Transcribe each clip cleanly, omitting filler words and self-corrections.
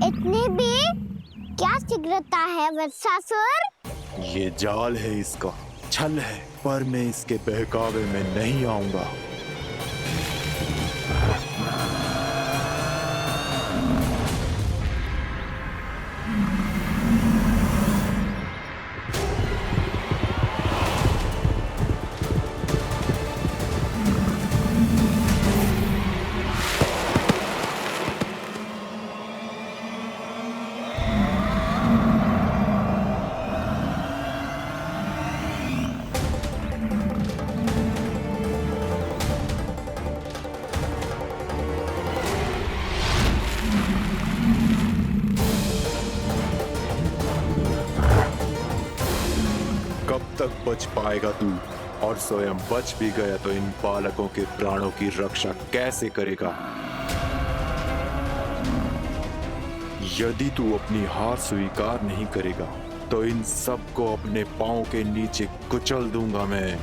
इतनी भी क्या शीघ्रता है वत्सासुर? ये जाल है, इसका छल है, पर मैं इसके बहकावे में नहीं आऊंगा। कब तक बच पाएगा तू? और स्वयं बच भी गया तो इन बालकों के प्राणों की रक्षा कैसे करेगा? यदि तू अपनी हार स्वीकार नहीं करेगा तो इन सबको अपने पांव के नीचे कुचल दूंगा मैं।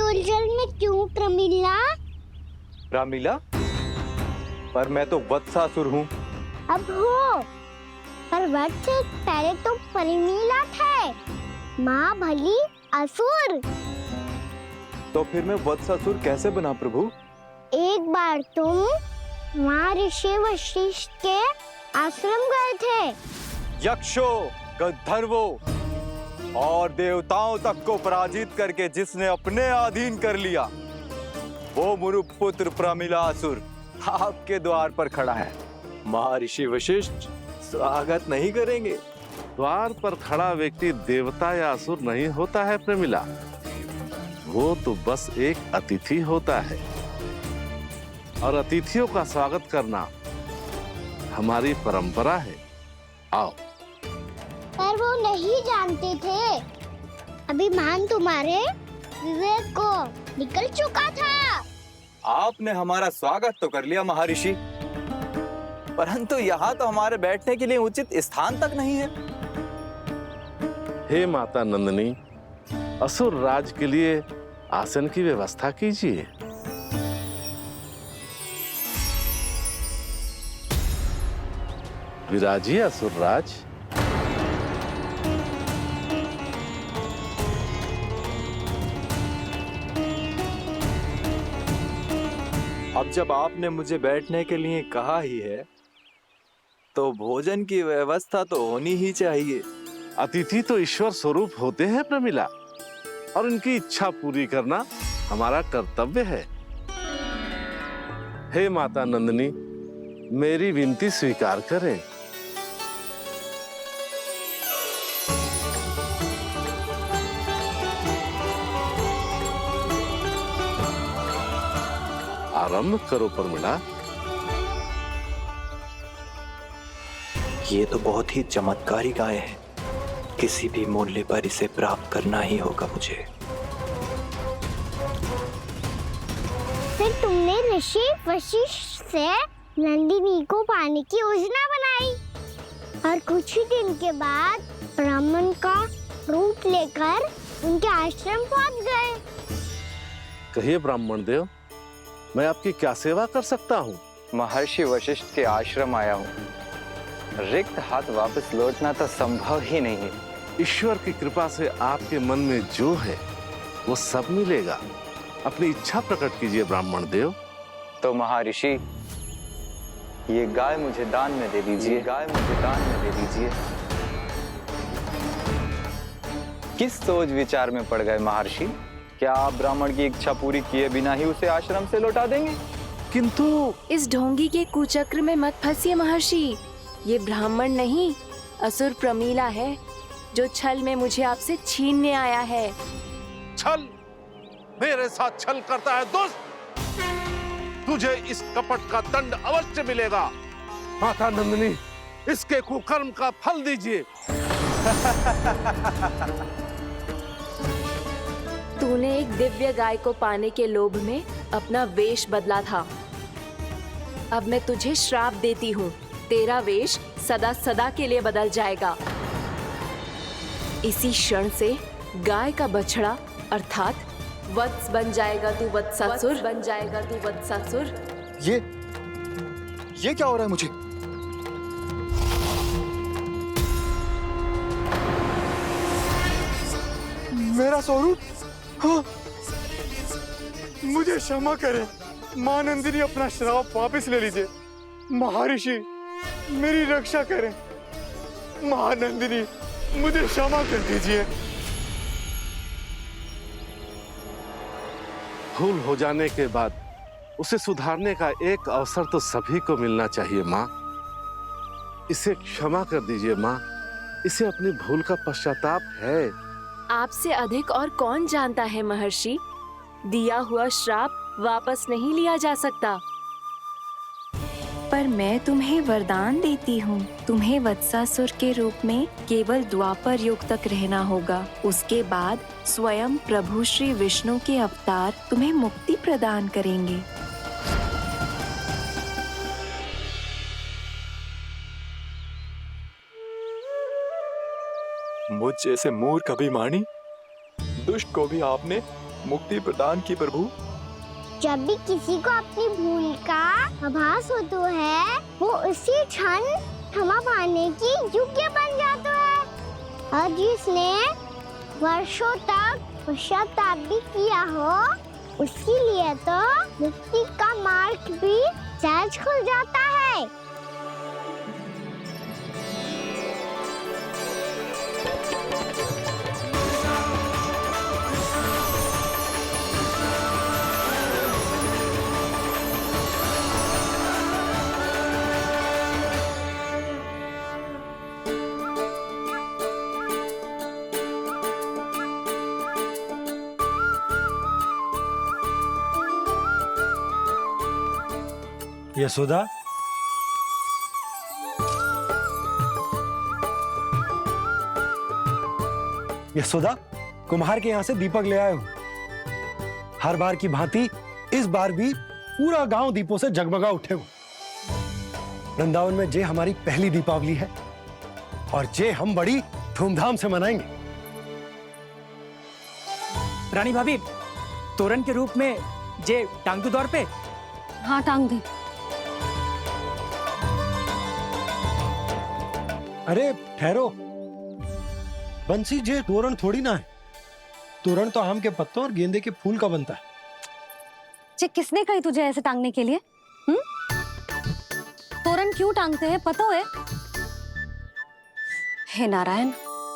उलझन में क्यों प्रमिला? रामीला, पर मैं तो वत्सासुर हूँ। अब हो, पर वत्स से पहले तो प्रमिला थे, माँ भली असुर। तो फिर मैं वत्सासुर कैसे बना प्रभु? एक बार तुम माँ ऋषि वशिष्ठ के आश्रम गए थे। यक्षो, गंधर्वों और देवताओं तक को पराजित करके जिसने अपने अधीन कर लिया, वो मुरुपुत्र प्रमिलासुर आपके द्वार पर खड़ा है। महर्षि वशिष्ठ स्वागत नहीं करेंगे? द्वार पर खड़ा व्यक्ति देवता या असुर नहीं होता है प्रमिला, वो तो बस एक अतिथि होता है, और अतिथियों का स्वागत करना हमारी परंपरा है। आओ। पर वो नहीं जानते थे, अभिमान तुम्हारे विवेक को निकल चुका था। आपने हमारा स्वागत तो कर लिया महर्षि, परंतु यहाँ तो हमारे बैठने के लिए उचित स्थान तक नहीं है। हे माता नंदिनी, असुर राज के लिए आसन की व्यवस्था कीजिए। विराजिए असुर राज। अब जब आपने मुझे बैठने के लिए कहा ही है, तो भोजन की व्यवस्था तो होनी ही चाहिए। अतिथि तो ईश्वर स्वरूप होते हैं प्रमिला, और उनकी इच्छा पूरी करना हमारा कर्तव्य है। हे माता नंदिनी, मेरी विनती स्वीकार करें। आरंभ करो प्रमिला। ये तो बहुत ही चमत्कारी गाय है, किसी भी मूल्य पर इसे प्राप्त करना ही होगा मुझे। फिर तुमने ऋषि वशिष्ठ से नंदिनी को पाने की योजना बनाई, और कुछ ही दिन के बाद ब्राह्मण का रूप लेकर उनके आश्रम पहुंच गए। कहिए ब्राह्मण देव, मैं आपकी क्या सेवा कर सकता हूँ? महर्षि वशिष्ठ के आश्रम आया हूँ, रिक्त हाथ वापस लौटना तो संभव ही नहीं है। ईश्वर की कृपा से आपके मन में जो है वो सब मिलेगा। अपनी इच्छा प्रकट कीजिए ब्राह्मण देव। तो महर्षि, ये गाय मुझे दान में दे दीजिए, गाय मुझे दान में दे दीजिए। किस सोच विचार में पड़ गए महर्षि? क्या आप ब्राह्मण की इच्छा पूरी किए बिना ही उसे आश्रम से लौटा देंगे? किंतु इस ढोंगी के कुचक्र में मत फंसिए महर्षि। ये ब्राह्मण नहीं, असुर प्रमीला है, जो छल में मुझे आपसे छीनने आया है। छल? मेरे साथ छल करता है दुष्ट? तुझे इस कपट का दंड अवश्य मिलेगा। माता नंदिनी, इसके कुकर्म का फल दीजिए। तूने एक दिव्य गाय को पाने के लोभ में अपना वेश बदला था। अब मैं तुझे श्राप देती हूँ, तेरा वेश सदा सदा के लिए बदल जाएगा। इसी क्षण से गाय का बछड़ा अर्थात वत्स बन जाएगा तू वत्सासुर, बन जाएगा तू वत्सासुर। ये क्या हो रहा है मुझे? मेरा स्वरूप? हाँ। मुझे क्षमा करें मां नंदिनी, अपना श्राप वापस ले लीजिए। महर्षि, मेरी रक्षा करें। महानंदिनी, मुझे क्षमा कर दीजिए। भूल हो जाने के बाद उसे सुधारने का एक अवसर तो सभी को मिलना चाहिए माँ। इसे क्षमा कर दीजिए माँ, इसे अपनी भूल का पश्चाताप है। आपसे अधिक और कौन जानता है महर्षि, दिया हुआ श्राप वापस नहीं लिया जा सकता। पर मैं तुम्हें वरदान देती हूँ, तुम्हें वत्सासुर के रूप में केवल द्वापर युग तक रहना होगा। उसके बाद स्वयं प्रभु श्री विष्णु के अवतार तुम्हें मुक्ति प्रदान करेंगे। मुझ जैसे मूर्ख अभिमानी दुष्ट को भी आपने मुक्ति प्रदान की प्रभु। जब भी किसी को अपनी भूल का आभास होता है, वो उसी क्षण क्षमा पाने की योग्य बन जाता है। और जिसने वर्षों तक पश्चाताप भी किया हो, उसके लिए तो मुक्ति का मार्ग भी सहज खुल जाता है। यशोदा, यशोदा, कुम्हार के यहाँ से दीपक ले आए हूं। हर बार की भांति इस बार भी पूरा गांव दीपों से जगमगा उठे हो। वृंदावन में जे हमारी पहली दीपावली है और जे हम बड़ी धूमधाम से मनाएंगे। रानी भाभी, तोरण के रूप में जे टांग दो दौर पे। हाँ, टांग दे। अरे ठहरो, बंसी, जे तोरण थोड़ी ना है। तोरण तो आम के पत्तों और गेंदे के फूल का बनता है। जे किसने कही तुझे ऐसे टांगने के लिए? तोरण क्यों टांगते हैं पता है? हे नारायण,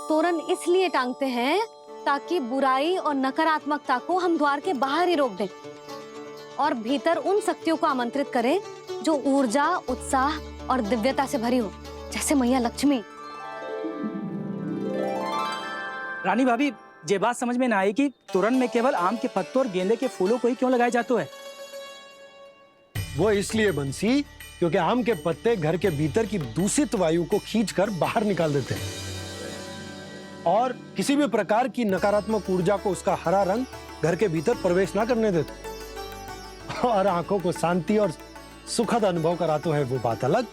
तोरण इसलिए टांगते हैं ताकि बुराई और नकारात्मकता को हम द्वार के बाहर ही रोक दें और भीतर उन शक्तियों को आमंत्रित करें जो ऊर्जा, उत्साह और दिव्यता से भरी हो, जैसे मैया लक्ष्मी। रानी भाभी, ये बात समझ में ना आई कि तोरण में केवल आम के पत्तों और गेंदे के फूलों को ही क्यों लगाया जाता है? वो इसलिए बंसी, क्योंकि आम के पत्ते घर के भीतर की दूषित वायु को खींचकर बाहर निकाल देते हैं और किसी भी प्रकार की नकारात्मक ऊर्जा को उसका हरा रंग घर के भीतर प्रवेश ना करने देते और आंखों को शांति और सुखद अनुभव कराते है, वो बात अलग।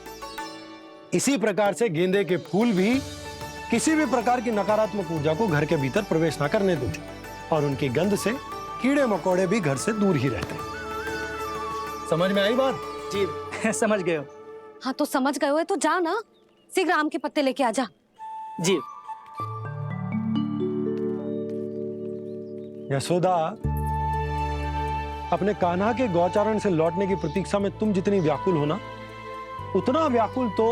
इसी प्रकार से गेंदे के फूल भी किसी भी प्रकार की नकारात्मक ऊर्जा को घर के भीतर प्रवेश ना करने देते और उनकी गंध से कीड़े मकोड़े भी घर से दूर ही रहते हैं। समझ में आई बात? जी, समझ गए हो। हाँ, तो समझ गए हो तो जा ना, शीघ्र आम के पत्ते लेके आजा। जी। यशोदा, अपने कान्हा के गौचारण से लौटने की प्रतीक्षा में तुम जितनी व्याकुल हो ना, उतना व्याकुल तो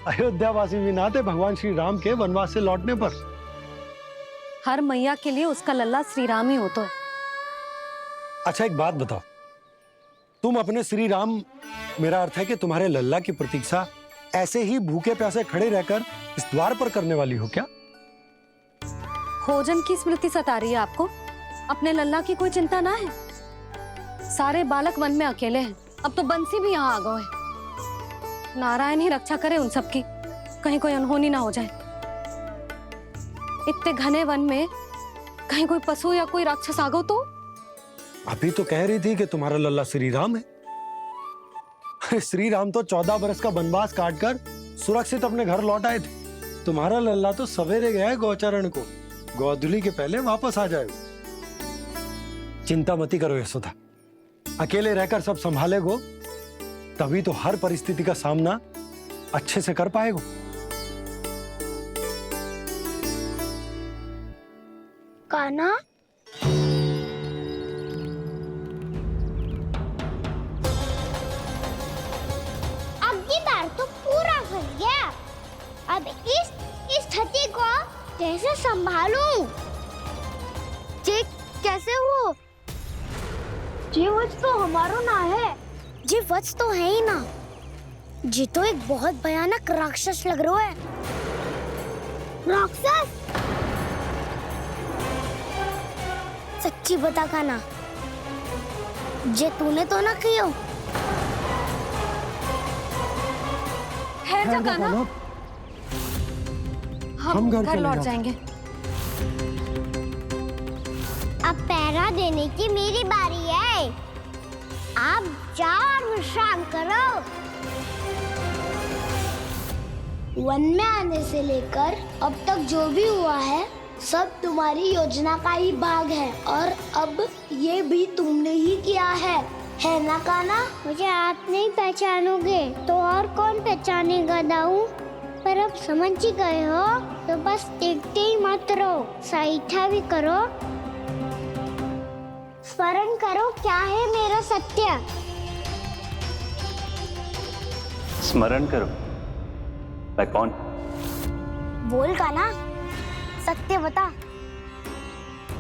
अयोध्यावासी भी ना थे भगवान श्री राम के वनवास से लौटने पर। हर मैया के लिए उसका लल्ला श्री राम ही होता है। अच्छा एक बात बताओ, तुम अपने श्री राम, मेरा अर्थ है कि तुम्हारे लल्ला की प्रतीक्षा ऐसे ही भूखे प्यासे खड़े रहकर इस द्वार पर करने वाली हो क्या? भोजन की स्मृति सता रही है आपको? अपने लल्ला की कोई चिंता ना है। सारे बालक वन में अकेले हैं, अब तो बंसी भी यहाँ आ गए हैं। नारायण ही रक्षा करे उन सबकी, कहीं कोई अनहोनी ना हो जाए। इतने घने वन में कहीं कोई पशु या कोई राक्षस आ गो तो? अभी तो कह रही थी कि तुम्हारा लल्ला श्री राम है। अरे श्री राम तो 14 बरस का वनवास काटकर सुरक्षित अपने घर लौट आए थे। तुम्हारा लल्ला तो सवेरे गया है गौचरण को, गोधूली के पहले वापस आ जाएगा। चिंता मती करो यशोदा, अकेले रहकर सब संभालेगो तभी तो हर परिस्थिति का सामना अच्छे से कर पाएगो। कान्हा, अब की बार तो पूरा फंस गया। अब इस स्थिति को कैसे संभालूं? जी कैसे हो? जी वत्स तो हमारो ना है। जी वत्स तो है ही ना। जी तो एक बहुत भयानक राक्षस लग रहा है। राक्षस? सच्ची बता कान्हा, जे तूने तो ना कियो? ठहर जा कान्हा, हम घर लौट जाएंगे। अब पहरा देने की मेरी बारी है। आप जाओ और विश्राम करो। वन में आने से लेकर अब तक जो भी हुआ है सब तुम्हारी योजना का ही भाग है, और अब ये भी तुमने ही किया है ना कान्हा? मुझे आप नहीं पहचानोगे तो और कौन पहचानेगा दाऊ? पर अब समझ ही गए हो तो बस देखते ही मत रहो, सहीठा भी करो। स्मरण करो क्या है मेरा सत्य। स्मरण करो? मैं कौन? बोल कान्हा, सत्य बता।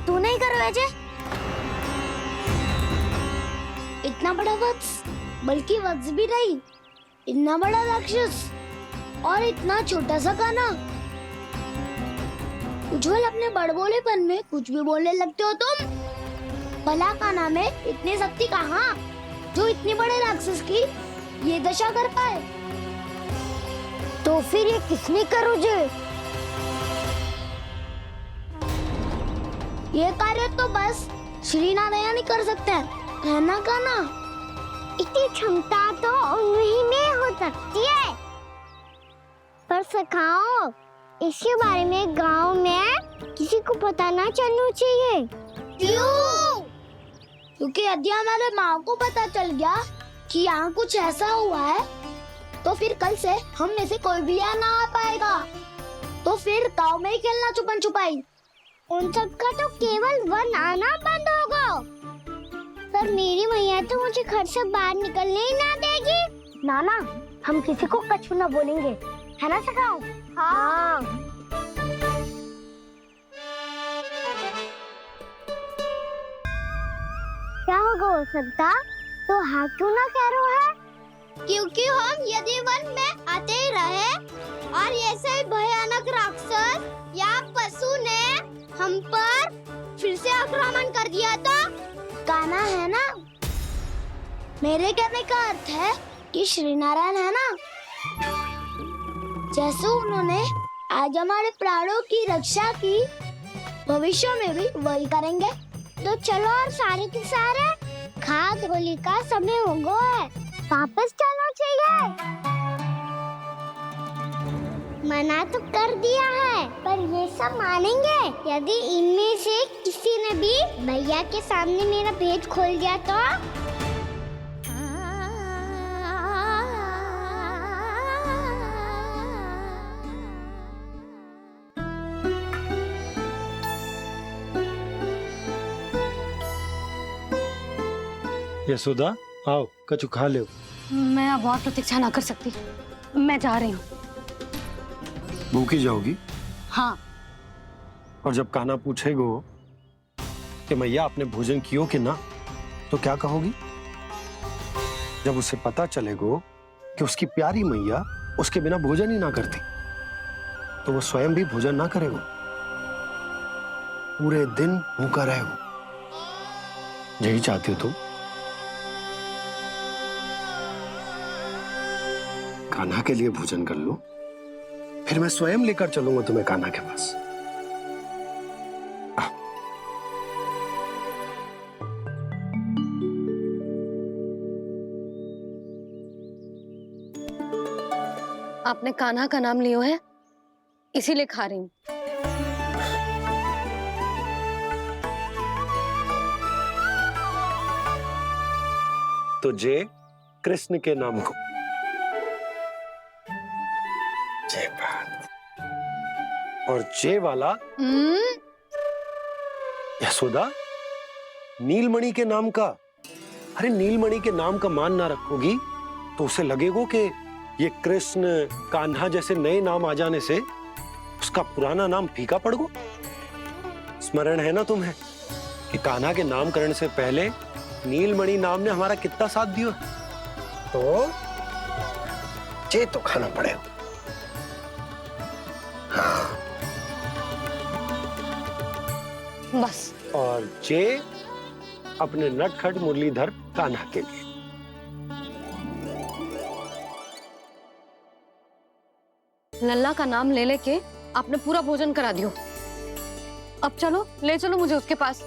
तू नहीं करो अजय? इतना बड़ा वत्स, बल्कि वत्स भी नहीं, इतना बड़ा राक्षस और इतना छोटा सा कान्हा। उज्जवल अपने बड़बोलेपन में कुछ भी बोलने लगते हो तुम। भला कान्हा में इतनी शक्ति कहाँ जो इतनी बड़े राक्षस की ये दशा कर पाए? तो फिर ये किसने करो जे? ये कार्य तो बस श्री नारायण ही कर सकते हैं, है ना कान्हा? इतनी क्षमता तो उन्हीं में हो सकती है, पर सखाओ इसके बारे में गांव में किसी को पता ना चलना चाहिए। क्यों? क्योंकि यदि हमारे माँ को पता चल गया कि यहाँ कुछ ऐसा हुआ है तो फिर कल से हम में से कोई भी यहाँ ना आ पाएगा। तो फिर गांव में ही खेलना छुपन छुपाई। उन सब का तो केवल वन आना बंद होगा, पर मेरी मैया तो मुझे घर से बाहर निकलने ही ना देगी। नाना, हम किसी को कछु ना बोलेंगे, है ना सखाओ? हाँ। क्या होगा हो सकता? तो हाँ क्यों ना कह रहा है? क्योंकि हम यदि वन में आते ही रहे और ऐसे ही भयानक राक्षस या पशु ने हम पर फिर से आक्रमण कर दिया तो? कान्हा है ना, मेरे कहने का अर्थ है कि श्री नारायण है ना, जैसे उन्होंने आज हमारे प्राणों की रक्षा की, भविष्य में भी वही करेंगे। तो चलो और सारे के सारे खाद होली का समय हो गया है, वापस चलना चाहिए। मना तो कर दिया है, पर ये सब मानेंगे यदि इनमें से किसी ने भी भैया के सामने मेरा पेट खोल दिया तो? यशोदा आओ, कछु खा लो। मैं अब और प्रतीक्षा ना कर सकती, मैं जा रही हूँ। भूखी जाओगी? हाँ, और जब कान्हा पूछेगो कि मैया आपने भोजन कियो कि ना, तो क्या कहोगी? जब उसे पता चलेगो कि उसकी प्यारी मैया उसके बिना भोजन ही ना करती, तो वो स्वयं भी भोजन ना करेगो, पूरे दिन भूखा रहेगो। यही चाहती हो तुम? कान्हा के लिए भोजन कर लो, फिर मैं स्वयं लेकर चलूंगा तुम्हें कान्हा के पास। आपने कान्हा का नाम लियो है, इसीलिए खा रही हूँ। तो जय कृष्ण के नाम को। जय बात। और जय वाला यशोदा नीलमणि के नाम का। अरे नीलमणि के नाम का मान ना रखोगी तो उसे लगेगा कि ये कृष्ण कान्हा जैसे नए नाम आ जाने से उसका पुराना नाम फीका पड़ गो। स्मरण है ना तुम्हें कि कान्हा के नामकरण से पहले नीलमणि नाम ने हमारा कितना साथ दिया? तो जे तो खाना पड़ेगा। हाँ। बस। और जे अपने नटखट मुरलीधर कान्हा के लिए। लल्ला का नाम ले लेके आपने पूरा भोजन करा दियो। अब चलो, ले चलो मुझे उसके पास।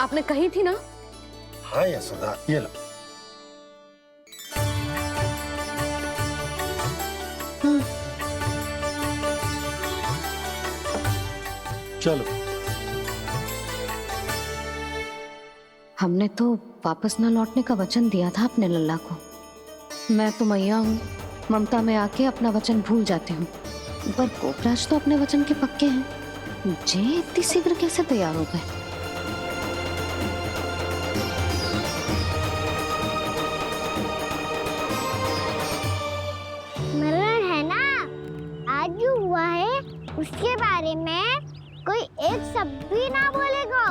आपने कही थी ना? हाँ यशोदा, ये लो। चलो। हमने तो वापस न लौटने का वचन दिया था अपने लल्ला को। मैं तो मैया हूँ, ममता में आके अपना वचन भूल जाती हूँ, पर गोपराज तो अपने वचन के पक्के हैं। जे इतनी शीघ्र कैसे तैयार हो गए? स्मरण है ना, आज जो हुआ है उसके बारे में कोई एक शब्द भी ना बोलेगा।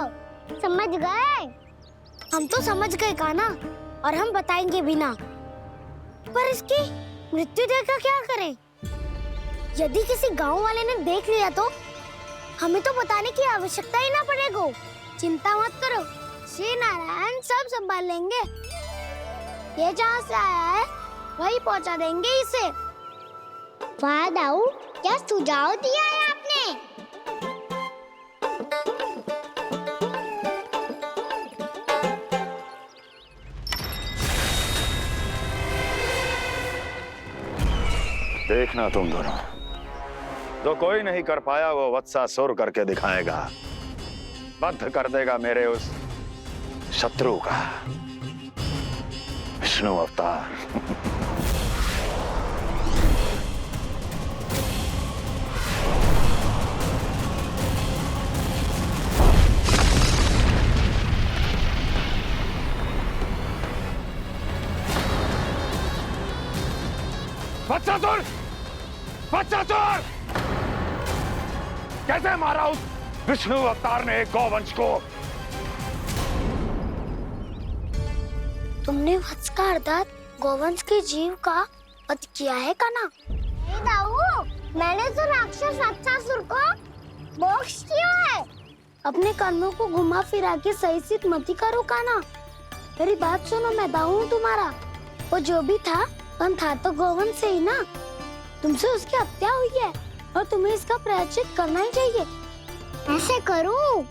समझ गए? हम तो समझ गए कान्हा, और हम बताएंगे भी ना। पर इसकी मृत्यु देखकर क्या करें? यदि किसी गांव वाले ने देख लिया तो हमें तो बताने की आवश्यकता ही ना पड़ेगा। चिंता मत करो, श्री नारायण सब संभाल लेंगे। ये जहाँ से आया है वही पहुँचा देंगे इसे। वाह दाऊ, क्या सुझाव दिया है आपने? देखना तुम दोनों, जो कोई नहीं कर पाया वो वत्सासुर करके दिखाएगा। बद्ध कर देगा मेरे उस शत्रु का विष्णु अवतार। वत्सासुर! वत्सासुर! कैसे मारा उस विष्णु अवतार ने एक गौवंश को? तुमने वत्स का अर्थात गौवंश के जीव का वध किया है कान्हा? नहीं दाऊ, मैंने तो राक्षस वत्सासुर को मोक्ष किया है। अपने कर्मों को घुमा फिरा के सही सिद्ध मत करो कान्हा। मेरी बात सुनो, मैं दाऊ हूँ तुम्हारा। वो जो भी था था तो गोवंश से ही ना। तुमसे उसकी हत्या हुई है और तुम्हें इसका प्रायश्चित करना ही चाहिए। ऐसे करूं